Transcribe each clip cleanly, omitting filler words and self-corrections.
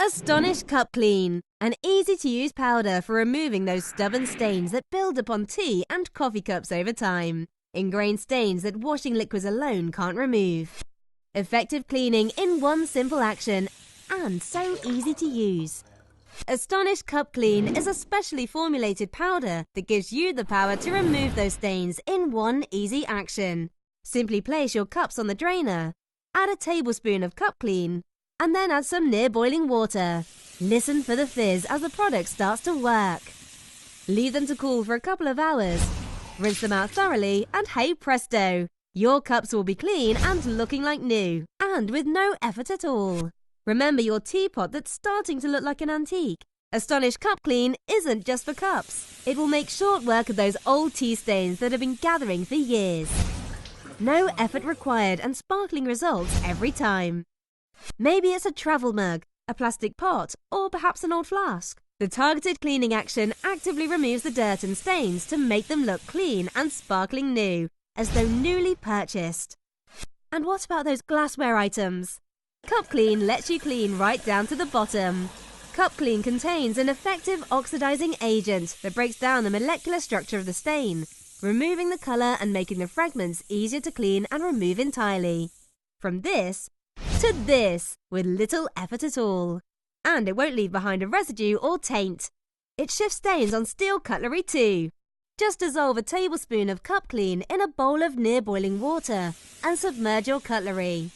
Astonish Cup Clean, an easy-to-use powder for removing those stubborn stains that build upon tea and coffee cups over time. Ingrained stains that washing liquids alone can't remove. Effective cleaning in one simple action, and so easy to use. Astonish Cup Clean is a specially formulated powder that gives you the power to remove those stains in one easy action. Simply place your cups on the drainer, add a tablespoon of Cup Clean, and then add some near boiling water. Listen for the fizz as the product starts to work. Leave them to cool for a couple of hours. Rinse them out thoroughly and hey presto! Your cups will be clean and looking like new, and with no effort at all. Remember your teapot that's starting to look like an antique? Astonish Cup Clean isn't just for cups. It will make short work of those old tea stains that have been gathering for years. No effort required and sparkling results every time. Maybe it's a travel mug, a plastic pot, or perhaps an old flask. The targeted cleaning action actively removes the dirt and stains to make them look clean and sparkling new, as though newly purchased. And what about those glassware items? Cup Clean lets you clean right down to the bottom. Cup Clean contains an effective oxidizing agent that breaks down the molecular structure of the stain, removing the colour and making the fragments easier to clean and remove entirely. From this to this, with little effort at all. And it won't leave behind a residue or taint. It shifts stains on steel cutlery too. Just dissolve a tablespoon of Cup Clean in a bowl of near boiling water and submerge your cutlery.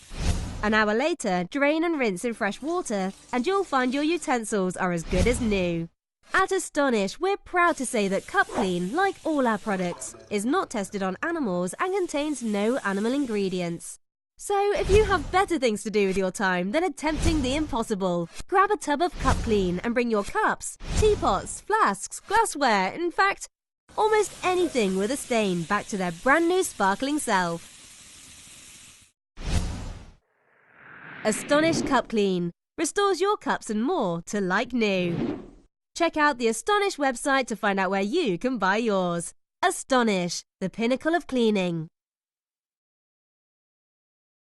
An hour later, drain and rinse in fresh water and you'll find your utensils are as good as new. At Astonish, we're proud to say that Cup Clean, like all our products, is not tested on animals and contains no animal ingredients. So if you have better things to do with your time than attempting the impossible, grab a tub of Cup Clean and bring your cups, teapots, flasks, glassware, in fact, almost anything with a stain back to their brand new sparkling self. Astonish Cup Clean restores your cups and more to like new. Check out the Astonish website to find out where you can buy yours. Astonish, the pinnacle of cleaning.